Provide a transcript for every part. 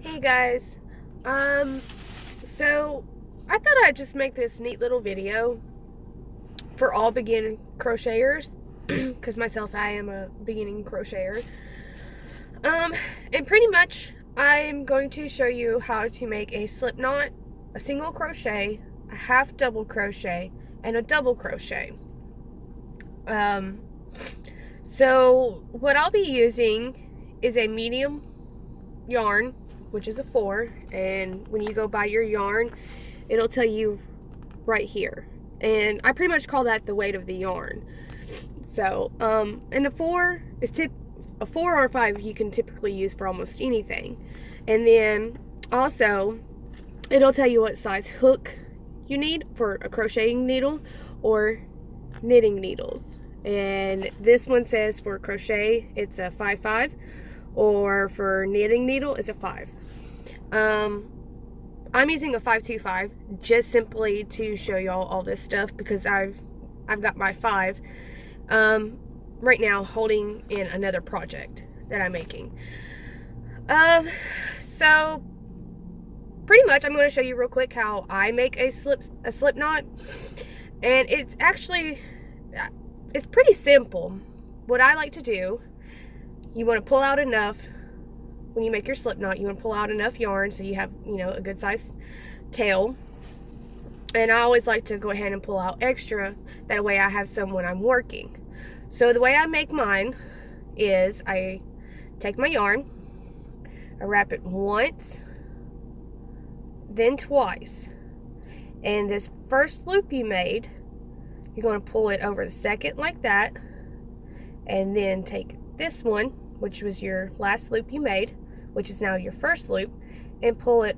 Hey guys, so I thought I'd just make this neat little video for all beginning crocheters, because myself, I am a beginning crocheter. And pretty much I'm going to show you how to make a slip knot, a single crochet, a half double crochet, and a double crochet. So what I'll be using is a medium yarn, which is a 4, and when you go buy your yarn, it'll tell you right here, and I pretty much call that the weight of the yarn. So and a 4 is a 4 or a 5 you can typically use for almost anything. And then also it'll tell you what size hook you need for a crocheting needle or knitting needles. And this one says for crochet it's a 5.5, or for knitting needle it's a 5. I'm using a 5.25 just simply to show y'all all this stuff, because I've got my 5 right now holding in another project that I'm making. So pretty much I'm going to show you real quick how I make a slip knot, and it's pretty simple. What I like to do, you want to pull out enough. When you make your slip knot, you want to pull out enough yarn so you have, a good size tail. And I always like to go ahead and pull out extra, that way I have some when I'm working. So the way I make mine is I take my yarn, I wrap it once, then twice, and this first loop you made, you're going to pull it over the second like that, and then take this one, which was your last loop you made, which is now your first loop, and pull it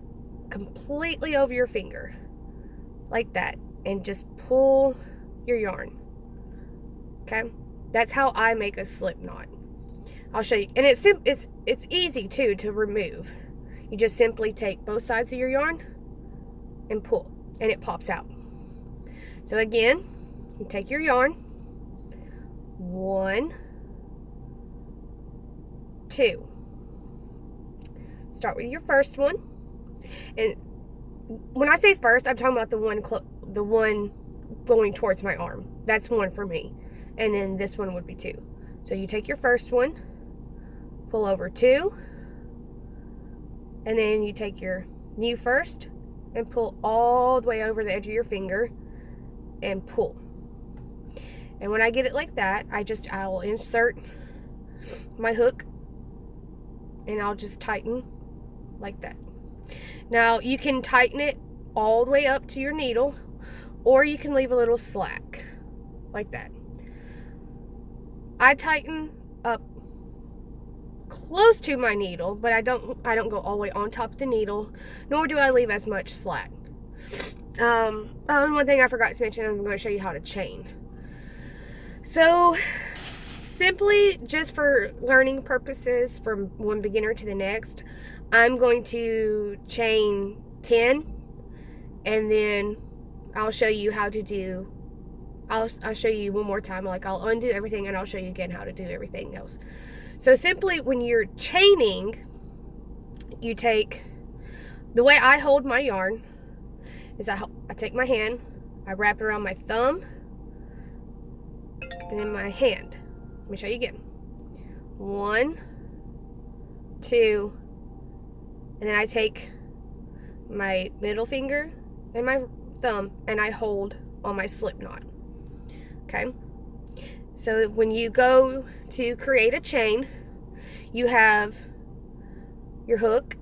completely over your finger like that, and just pull your yarn. Okay, that's how I make a slip knot. I'll show you, and it's easy too to remove. You just simply take both sides of your yarn and pull, and it pops out. So again, you take your yarn, 1, 2. Start with your first one, and when I say first, I'm talking about the one going towards my arm. That's 1 for me, and then this one would be 2. So you take your first one, pull over 2, and then you take your new first and pull all the way over the edge of your finger and pull. And when I get it like that, I'll insert my hook, and I'll just tighten like that. Now you can tighten it all the way up to your needle, or you can leave a little slack like that. I tighten up close to my needle, but I don't go all the way on top of the needle, nor do I leave as much slack. And one thing I forgot to mention, I'm going to show you how to chain. So simply, just for learning purposes from one beginner to the next, I'm going to chain 10, and then I'll show you how to do, I'll show you one more time, like I'll undo everything and I'll show you again how to do everything else. So simply, when you're chaining, you take, the way I hold my yarn is I take my hand, I wrap it around my thumb, and then my hand. Let me show you again. 1, 2, and then I take my middle finger and my thumb and I hold on my slip knot. Okay? So when you go to create a chain, you have your hook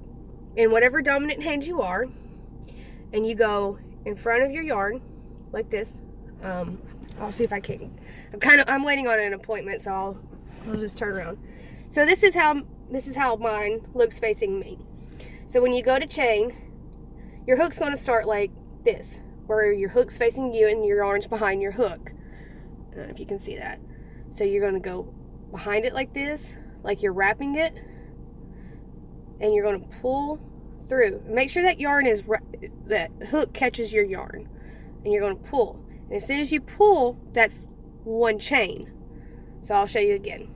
in whatever dominant hand you are, and you go in front of your yarn like this. I'll see if I can. I'm waiting on an appointment, so I'll just turn around. So this is how mine looks facing me. So when you go to chain, your hook's going to start like this, where your hook's facing you and your yarn's behind your hook. I don't know if you can see that. So you're going to go behind it like this, like you're wrapping it, and you're going to pull through. Make sure that that hook catches your yarn, and you're going to pull. And as soon as you pull, that's 1 chain. So I'll show you again.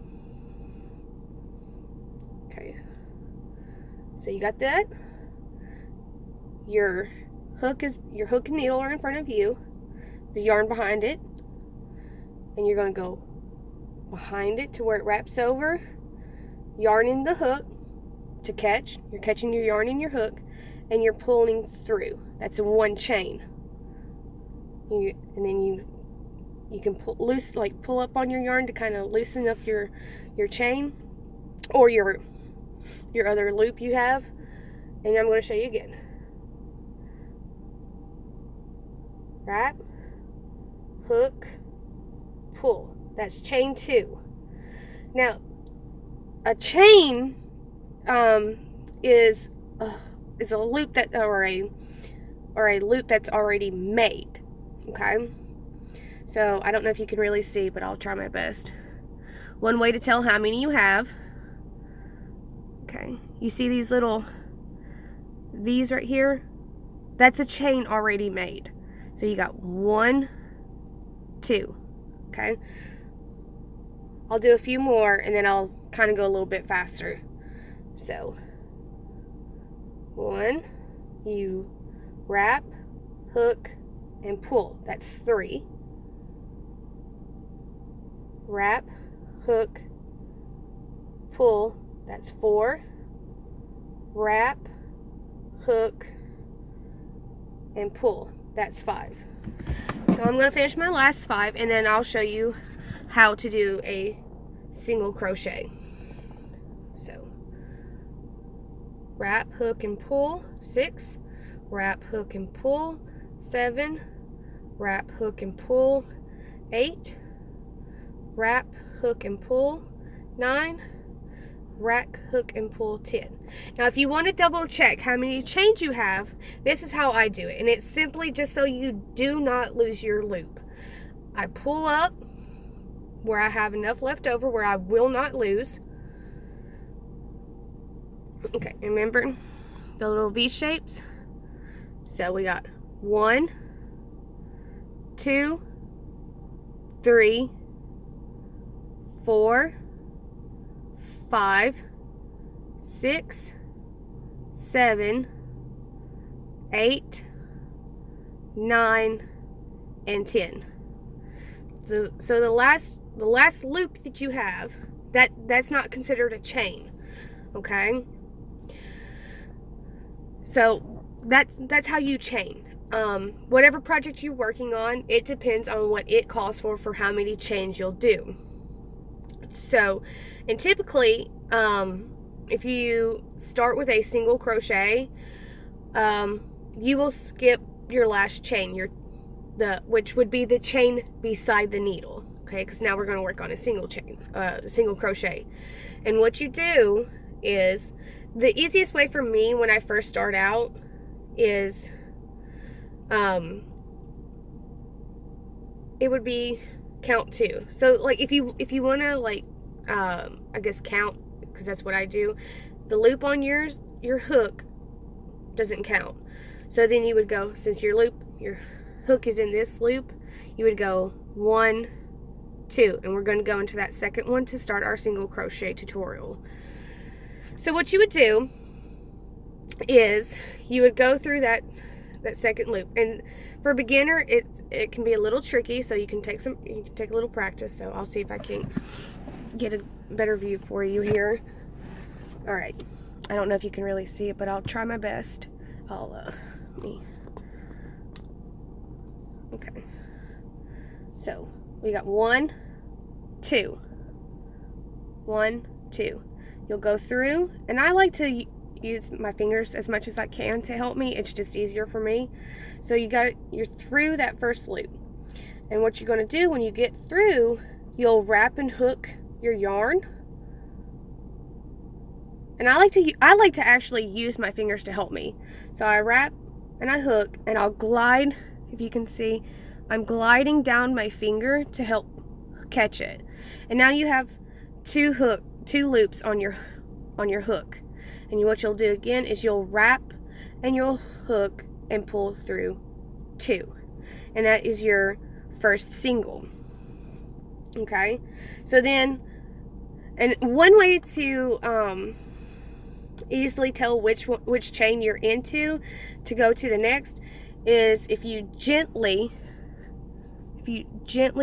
Okay. So you got that. Your hook and needle are in front of you, the yarn behind it, and you're going to go behind it to where it wraps over, yarn in the hook to catch. You're catching your yarn in your hook, and you're pulling through. That's a one chain. And then you can pull up on your yarn to kind of loosen up your chain or your other loop you have. And I'm going to show you again. Wrap, hook, pull. That's chain 2. Now, a chain is a loop that or a loop that's already made. Okay, so I don't know if you can really see, but I'll try my best. One way to tell how many you have. Okay, you see these right here? That's a chain already made. So you got 1, 2. Okay, I'll do a few more and then I'll kind of go a little bit faster. So 1, you wrap, hook, and pull. That's 3. Wrap, hook, pull. That's 4. Wrap, hook, and pull. That's 5. So I'm going to finish my last 5 and then I'll show you how to do a single crochet. So wrap, hook, and pull, 6. Wrap, hook, and pull, 7. Wrap, hook, and pull, 8. Wrap, hook, and pull, 9. Wrap, hook, and pull, 10. Now if you want to double check how many chains you have, this is how I do it, and it's simply just so you do not lose your loop. I pull up where I have enough left over where I will not lose. Okay, remember the little V shapes? So we got 1, 2, 3, 4, 5, 6, 7, 8, 9, and 10. So the last loop that you have, that's not considered a chain. Okay? So that's how you chain. Whatever project you're working on, it depends on what it calls for how many chains you'll do. So, and typically, if you start with a single crochet, you will skip your last chain, which would be the chain beside the needle. Okay, because now we're going to work on a single crochet. And what you do is, the easiest way for me when I first start out is, it would be count 2. So like if you want to like I guess count, because that's what I do, the loop on your hook doesn't count. So then you would go, since your hook is in this loop, you would go 1, 2, and we're going to go into that second one to start our single crochet tutorial. So what you would do is you would go through that second loop, and for a beginner it can be a little tricky, so you can take a little practice. So I'll see if I can get a better view for you here. All right, I don't know if you can really see it, but I'll try my best. Okay, so we got 1, 2, 1, 2. You'll go through, and I like to use my fingers as much as I can to help me. It's just easier for me. So you're through that first loop, and what you're going to do when you get through, you'll wrap and hook your yarn. And I like to actually use my fingers to help me. So I wrap and I hook, and I'll glide. If you can see, I'm gliding down my finger to help catch it. And now you have two loops on your hook. And what you'll do again is you'll wrap and you'll hook and pull through 2. And that is your first single. Okay? So then, and one way to easily tell which chain you're into to go to the next is if you gently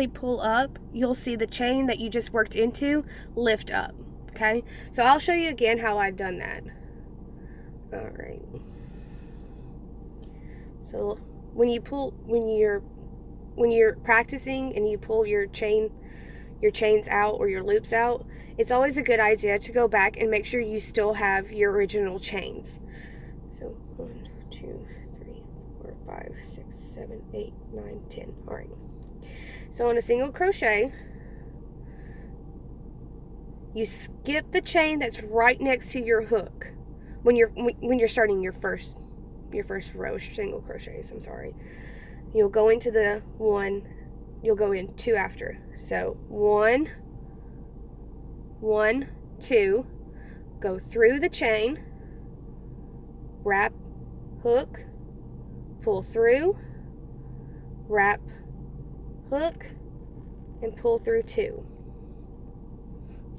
pull up, you'll see the chain that you just worked into lift up. Okay, so I'll show you again how I've done that. All right, so when you're practicing and you pull your chains out or your loops out, it's always a good idea to go back and make sure you still have your original chains. So 1, 2, 3, 4, 5, 6, 7, 8, 9, 10. All right. So on a single crochet, you skip the chain that's right next to your hook when you're starting your first row single crochets. I'm sorry. You'll go into the one. You'll go in 2 after. So 1, 1, 2, go through the chain, wrap, hook, pull through, wrap, hook, and pull through 2.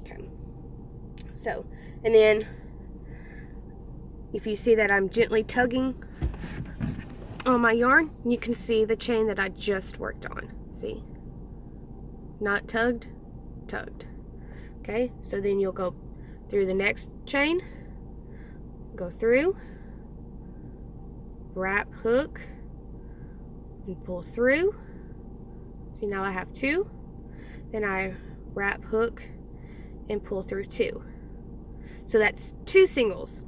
Okay. So, and then if you see that I'm gently tugging on my yarn, you can see the chain that I just worked on. See? Not tugged, tugged. Okay, so then you'll go through the next chain, go through, wrap, hook, and pull through. See, now I have 2. Then I wrap, hook, and pull through 2. So that's 2 singles.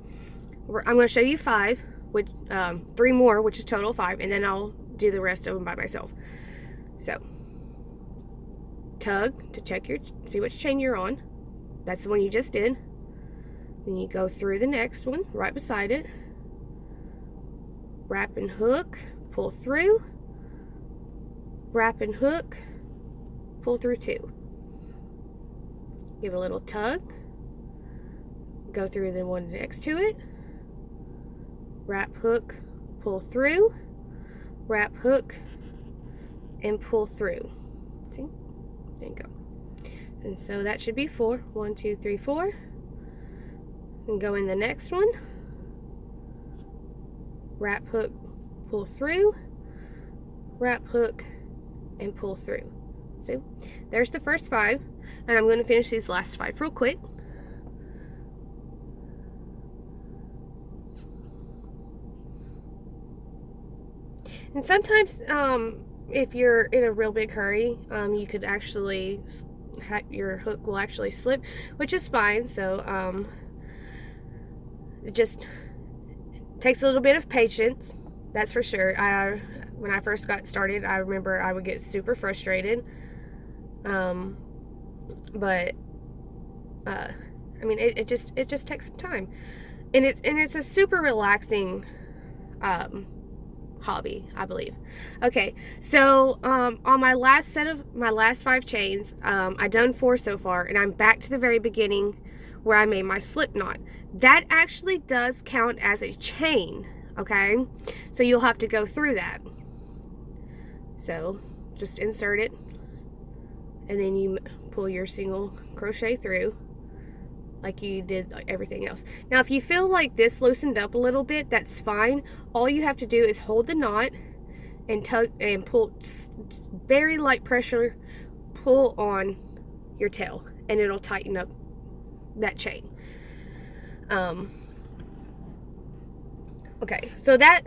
I'm going to show you 5, which 3 more, which is total 5, and then I'll do the rest of them by myself. So tug to check see which chain you're on. That's the one you just did. Then you go through the next one right beside it, wrap and hook, pull through, wrap and hook, pull through 2. Give a little tug, go through the one next to it, wrap, hook, pull through, wrap, hook, and pull through. See? There you go. And so that should be 4. 1, 2, 3, 4. And go in the next one. Wrap, hook, pull through, wrap, hook, and pull through. See? There's the first 5. And I'm going to finish these last 5 real quick. And sometimes, if you're in a real big hurry, you could actually, your hook will actually slip, which is fine. So, it just takes a little bit of patience, that's for sure. When I first got started, I remember I would get super frustrated. But, I mean, it just takes some time. And it's a super relaxing, hobby, I believe. Okay, so on my last 5 chains, I've done 4 so far, and I'm back to the very beginning where I made my slip knot. That actually does count as a chain, okay? So you'll have to go through that. So just insert it, and then you pull your single crochet through like you did everything else. Now, if you feel like this loosened up a little bit, that's fine. All you have to do is hold the knot and tug and pull, just very light pressure, pull on your tail, and it'll tighten up that chain. Okay, so that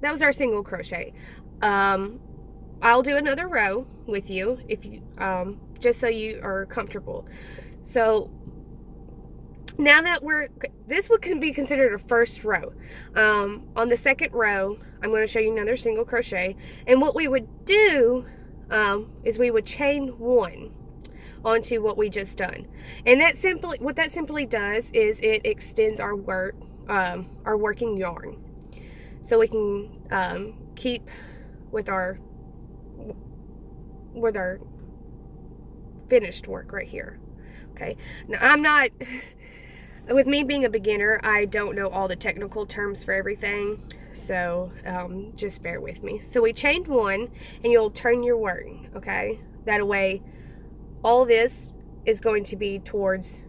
was our single crochet. I'll do another row with you if you just so you are comfortable. So now that this can be considered a first row. On the second row, I'm going to show you another single crochet, and what we would do is we would chain 1 onto what we just done, and what that simply does is it extends our working yarn, so we can keep with our finished work right here. Okay, now with me being a beginner, I don't know all the technical terms for everything, so just bear with me. So we chained 1, and you'll turn your work, okay? That way, all this is going to be towards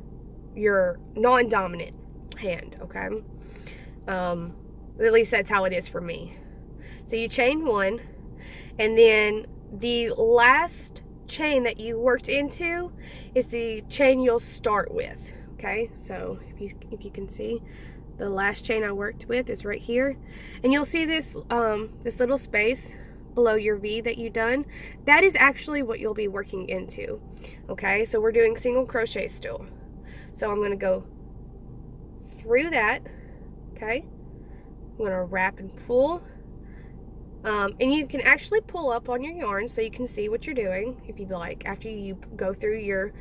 your non-dominant hand, okay? At least that's how it is for me. So you chain one, and then the last chain that you worked into is the chain you'll start with, okay? So if you can see, the last chain I worked with is right here, and you'll see this this little space below your V that you've done. That is actually what you'll be working into, okay? So we're doing single crochet still. So I'm going to go through that, okay? I'm going to wrap and pull. And you can actually pull up on your yarn so you can see what you're doing if you like, after you go through your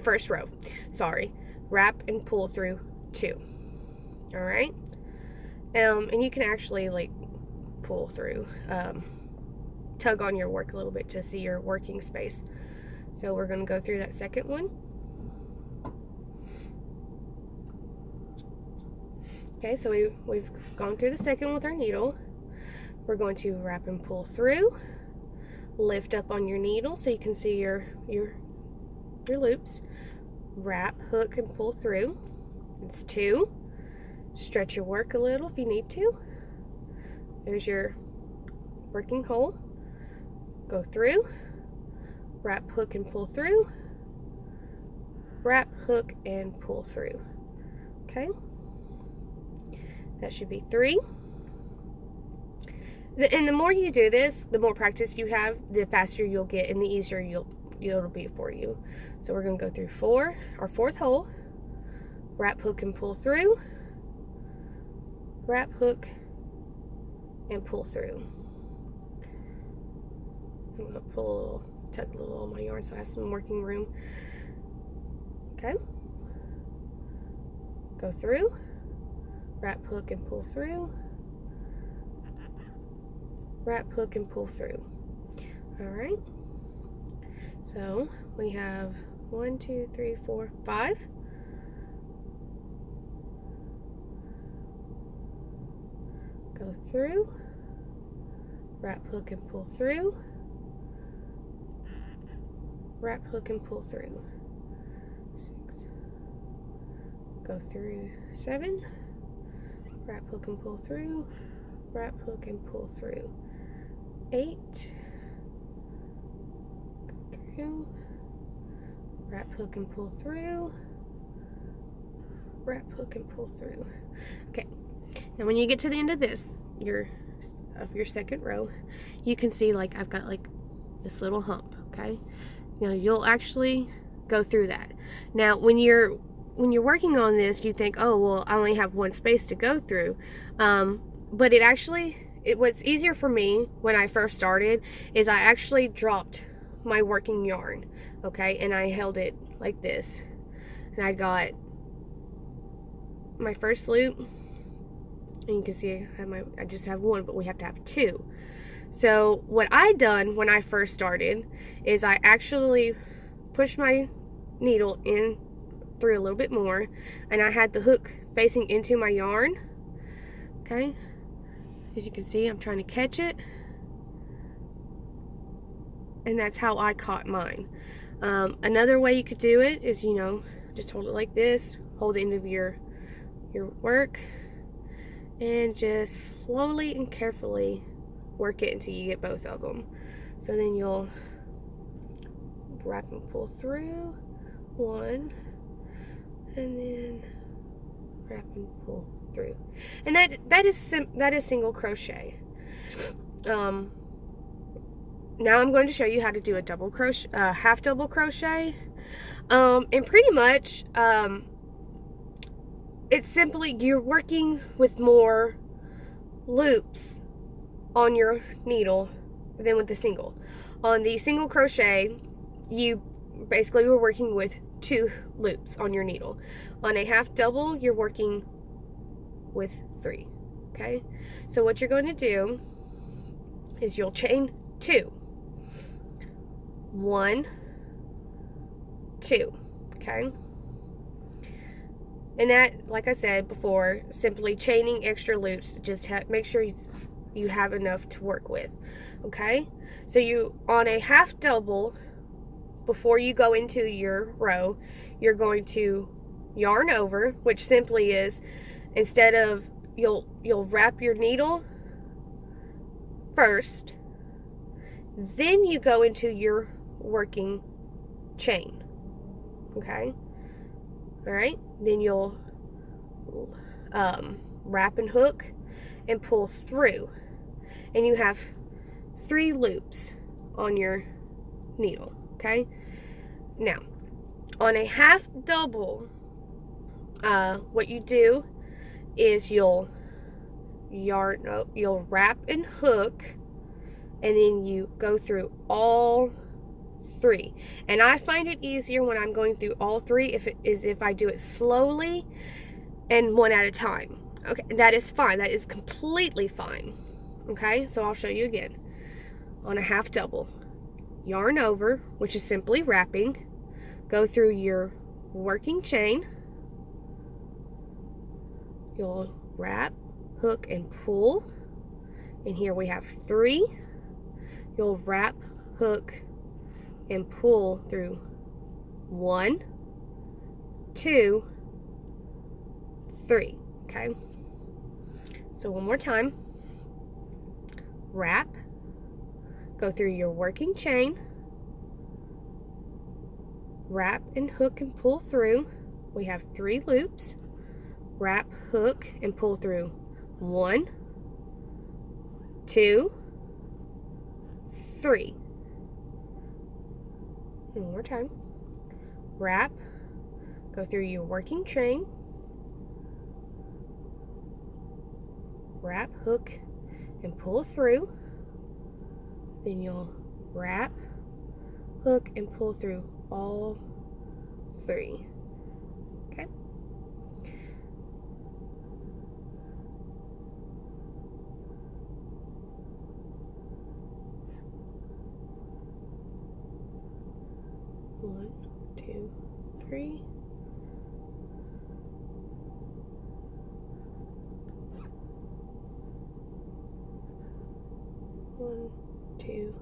first row. Sorry. Wrap and pull through 2. All right? And you can actually like pull through, tug on your work a little bit to see your working space. So we're going to go through that second one. Okay, so we've gone through the second one with our needle. We're going to wrap and pull through, lift up on your needle so you can see your loops, wrap, hook, and pull through. It's 2. Stretch your work a little if you need to. There's your working hole. Go through, wrap, hook, and pull through, wrap, hook, and pull through. Okay, that should be 3. And the more you do this, the more practice you have, the faster you'll get and the easier it'll be for you. So we're going to go through 4, our 4th hole, wrap, hook, and pull through, wrap, hook, and pull through. I'm going to tug a little on my yarn so I have some working room. Okay. Go through, wrap, hook, and pull through, wrap, hook, and pull through. All right. So we have 1, 2, 3, 4, 5. Go through, wrap, hook, and pull through, wrap, hook, and pull through. 6. Go through 7, wrap, hook, and pull through, wrap, hook, and pull through. 8. Go through, wrap, hook, and pull through, wrap, hook, and pull through. Okay. Now when you get to the end of this, your second row, you can see like I've got like this little hump, okay? You know, you'll actually go through that. Now when you're working on this, you think, oh well, I only have one space to go through. But what's easier for me when I first started is I actually dropped my working yarn, okay? And I held it like this. And I got my first loop. And you can see I just have 1, but we have to have 2. So what I done when I first started is I actually pushed my needle in through a little bit more, and I had the hook facing into my yarn. Okay, as you can see, I'm trying to catch it, and that's how I caught mine. Another way you could do it is, you know, just hold it like this, hold the end of your work, and just slowly and carefully work it until you get both of them. So then you'll wrap and pull through 1, and then wrap and pull through, and that is single crochet. Now I'm going to show you how to do a double crochet, half double crochet, and pretty much it's simply you're working with more loops on your needle than with the single. On the single crochet, you basically were working with 2 loops on your needle. On a half double, you're working with 3. Okay, so what you're going to do is you'll chain 2, 1, 2. Okay. And that, like I said before, simply chaining extra loops, just make sure you have enough to work with, okay? So you, on a half double, before you go into your row, you're going to yarn over, which simply is, instead of, you'll wrap your needle first, then you go into your working chain. Okay? All right? Then you'll wrap and hook and pull through. And you have 3 loops on your needle. Okay? Now, on a half double, what you do is you'll wrap and hook, and then you go through all 3. And I find it easier when I'm going through all 3 if I do it slowly and one at a time. Okay, that is fine. That is completely fine. Okay, so I'll show you again. On a half double, yarn over, which is simply wrapping, go through your working chain. You'll wrap, hook, and pull. And here we have 3. You'll wrap, hook, and pull through 1, 2, 3. Okay? So one more time. Wrap, go through your working chain, wrap and hook and pull through. We have 3 loops. Wrap, hook, and pull through 1, 2, 3. One more time. Wrap, go through your working chain, wrap, hook, and pull through. Then you'll wrap, hook, and pull through all 3. Okay? One, 2, 3. One, 2,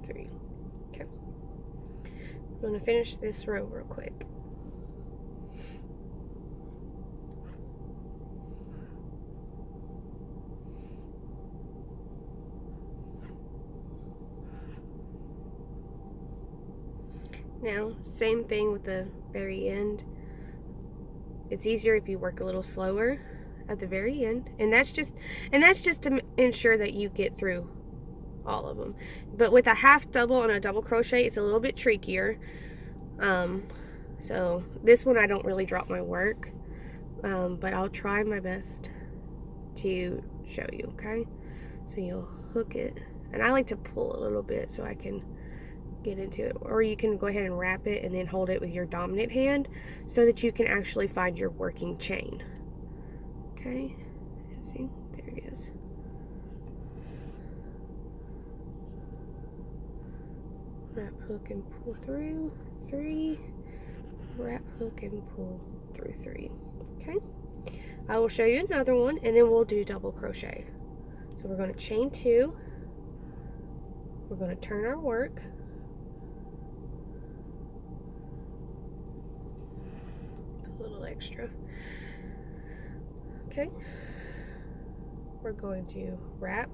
3. Okay. I'm going to finish this row real quick. Now, same thing with the very end. It's easier if you work a little slower at the very end, and that's just to ensure that you get through all of them. But with a half double on a double crochet, it's a little bit trickier. So this one I don't really drop my work, but I'll try my best to show you. Okay, so you'll hook it, and I like to pull a little bit so I can get into it, or you can go ahead and wrap it and then hold it with your dominant hand so that you can actually find your working chain. Okay, see, there it is. Wrap, hook, and pull through 3. Wrap, hook, and pull through 3. Okay, I will show you another one, and then we'll do double crochet. So we're going to chain 2. We're going to turn our work. Put a little extra. Okay, we're going to wrap,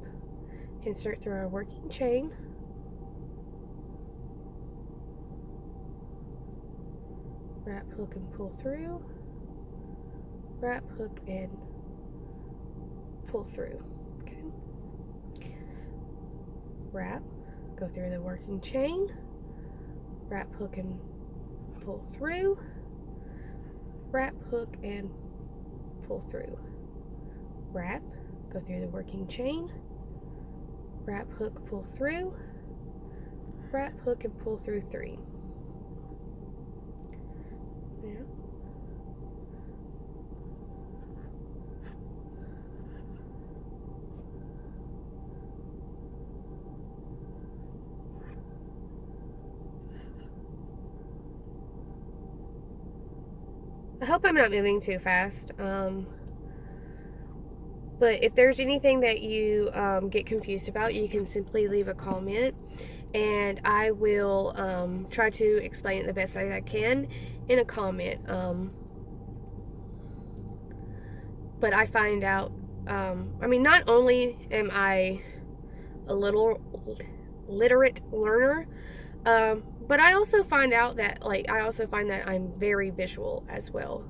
insert through our working chain, wrap, hook, and pull through, wrap, hook, and pull through. Okay, wrap, go through the working chain, wrap, hook, and pull through, wrap, hook, and pull through, wrap, go through the working chain, wrap, hook, pull through, wrap, hook, and pull through 3. Yeah. I hope I'm not moving too fast. But if there's anything that you get confused about, you can simply leave a comment, and I will try to explain it the best I can in a comment. But I find out, I mean, not only am I a little literate learner, but I also find out that, like, I also find that I'm very visual as well.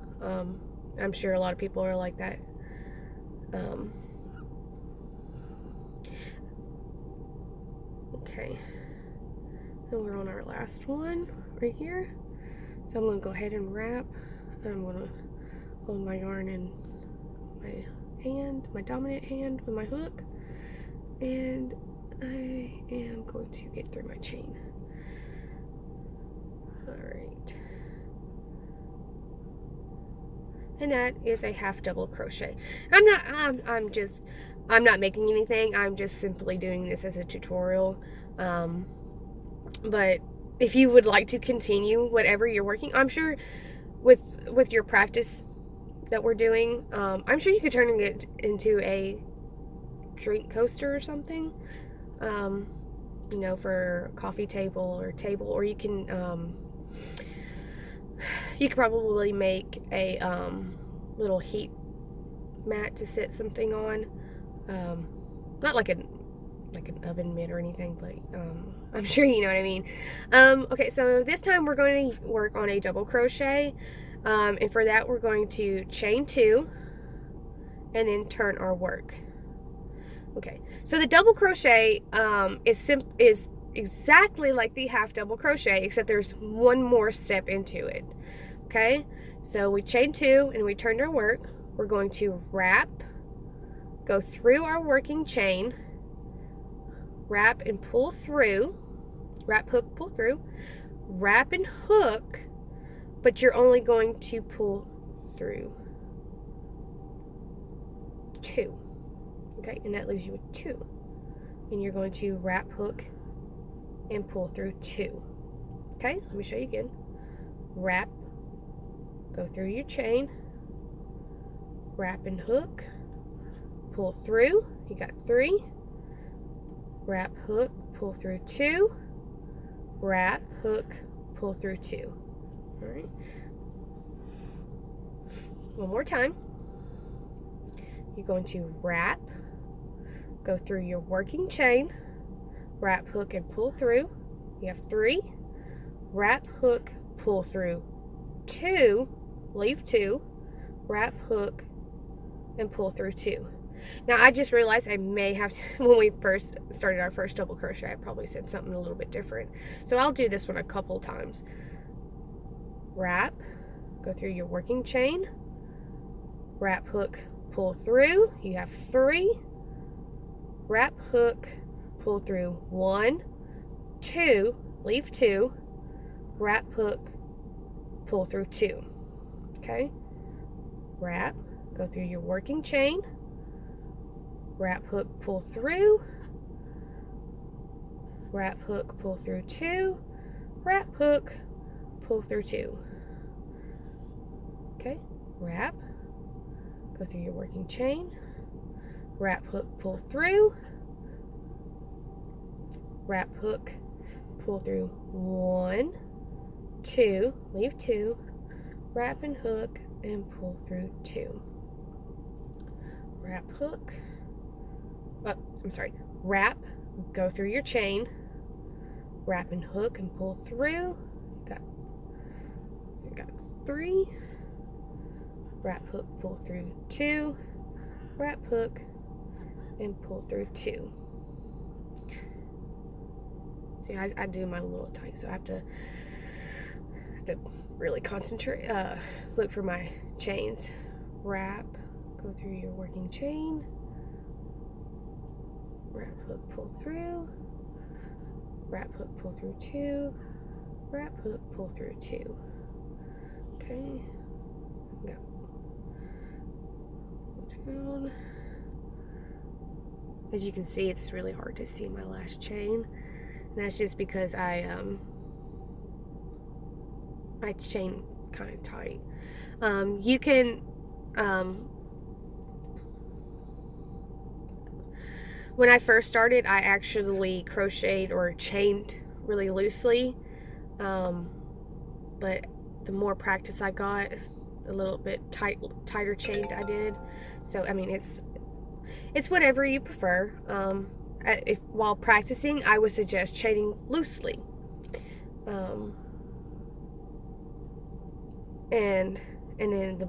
I'm sure a lot of people are like that. Okay, and we're on our last one right here. So I'm going to go ahead and wrap. I'm going to hold my yarn in my hand, my dominant hand with my hook, and I am going to get through my chain. Alright. And that is a half double crochet. I'm not making anything. I'm just simply doing this as a tutorial. But if you would like to continue whatever you're working, I'm sure with your practice that we're doing, I'm sure you could turn it into a drink coaster or something. You know, for a coffee table, or you can you could probably make a little heat mat to set something on. Not like an oven mitt or anything, but I'm sure you know what I mean. Okay, so this time we're going to work on a double crochet, and for that we're going to chain 2 and then turn our work. Okay, so the double crochet is exactly like the half double crochet, except there's one more step into it. Okay, so we chain 2 and we turned our work. We're going to wrap, go through our working chain, wrap and pull through, wrap, hook, pull through, wrap and hook, but you're only going to pull through 2. Okay, and that leaves you with 2. And you're going to wrap, hook, and pull through 2. Okay, let me show you again. Wrap, go through your chain, wrap and hook, pull through, you got 3, wrap, hook, pull through 2, wrap, hook, pull through 2. All right. One more time. You're going to wrap, go through your working chain, wrap, hook, and pull through. You have 3, wrap, hook, pull through 2, leave 2, wrap, hook, and pull through 2. Now I just realized I may have to, when we first started our first double crochet, I probably said something a little bit different. So I'll do this one a couple times. Wrap, go through your working chain, wrap, hook, pull through. You have 3, wrap, hook, pull through 1, 2, leave 2, wrap, hook, pull through 2. Okay, wrap, go through your working chain, wrap, hook, pull through, wrap, hook, pull through 2, wrap, hook, pull through 2. Okay, wrap, go through your working chain, wrap, hook, pull through, wrap, hook, pull through 1, 2, leave 2, wrap and hook, and pull through 2. Wrap, hook, wrap, go through your chain, wrap and hook and pull through. Got 3, wrap, hook, pull through 2, wrap, hook, and pull through 2. See, I do mine a little tight, so I have to really concentrate, look for my chains. Wrap, go through your working chain, wrap, hook, pull through, wrap, hook, pull through 2, wrap, hook, pull through 2. Okay, go down. As you can see, it's really hard to see my last chain, and that's just because I chain kind of tight. You can When I first started, I actually crocheted or chained really loosely, but the more practice I got, a little bit tighter chained I did. So I mean, it's whatever you prefer. If while practicing, I would suggest chaining loosely, and then the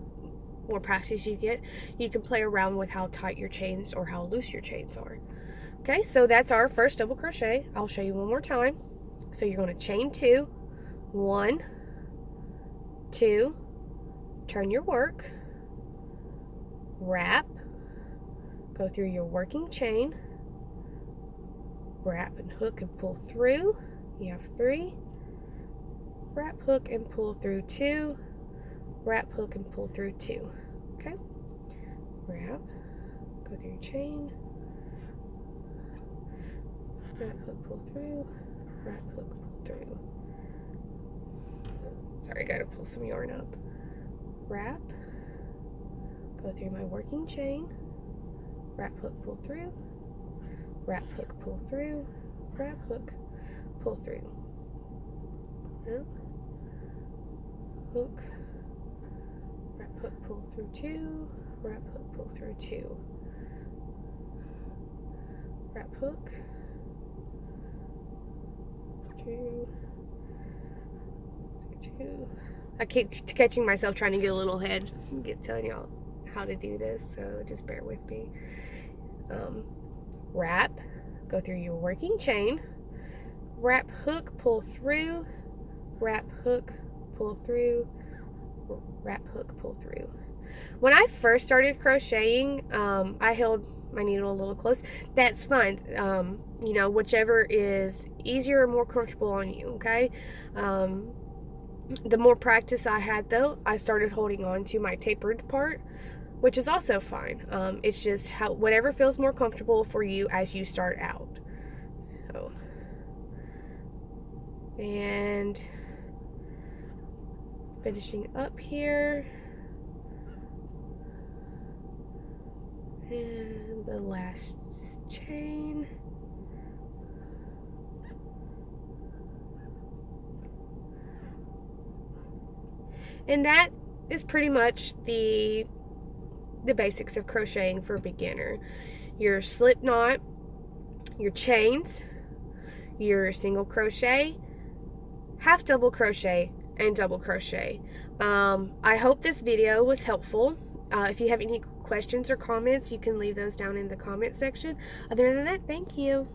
more practice you get, you can play around with how tight your chains or how loose your chains are. Okay, so that's our first double crochet. I'll show you one more time. So you're going to chain 2, 1, 2, turn your work, wrap, go through your working chain, wrap and hook and pull through. You have 3, wrap, hook and pull through 2, wrap, hook and pull through 2. Okay, wrap, go through your chain, wrap, hook, pull through, wrap, hook, pull through. Sorry, I gotta pull some yarn up. Wrap, go through my working chain, wrap, hook, pull through, wrap, hook, pull through, wrap, hook, pull through. Wrap, hook, wrap, hook, pull through 2, wrap, hook, pull through 2, wrap, hook, 2, 2. I keep catching myself trying to get a little ahead, telling y'all how to do this, so just bear with me. Wrap, go through your working chain, wrap, hook, pull through, wrap, hook, pull through, wrap, hook, pull through. When I first started crocheting, I held my needle a little close. That's fine. You know, whichever is easier or more comfortable on you, okay? The more practice I had, though, I started holding on to my tapered part, which is also fine. It's just whatever feels more comfortable for you as you start out. So, and finishing up here, and the last chain. And that is pretty much the basics of crocheting for a beginner. Your slip knot, your chains, your single crochet, half double crochet, and double crochet. I hope this video was helpful. If you have any questions or comments, you can leave those down in the comment section. Other than that, thank you.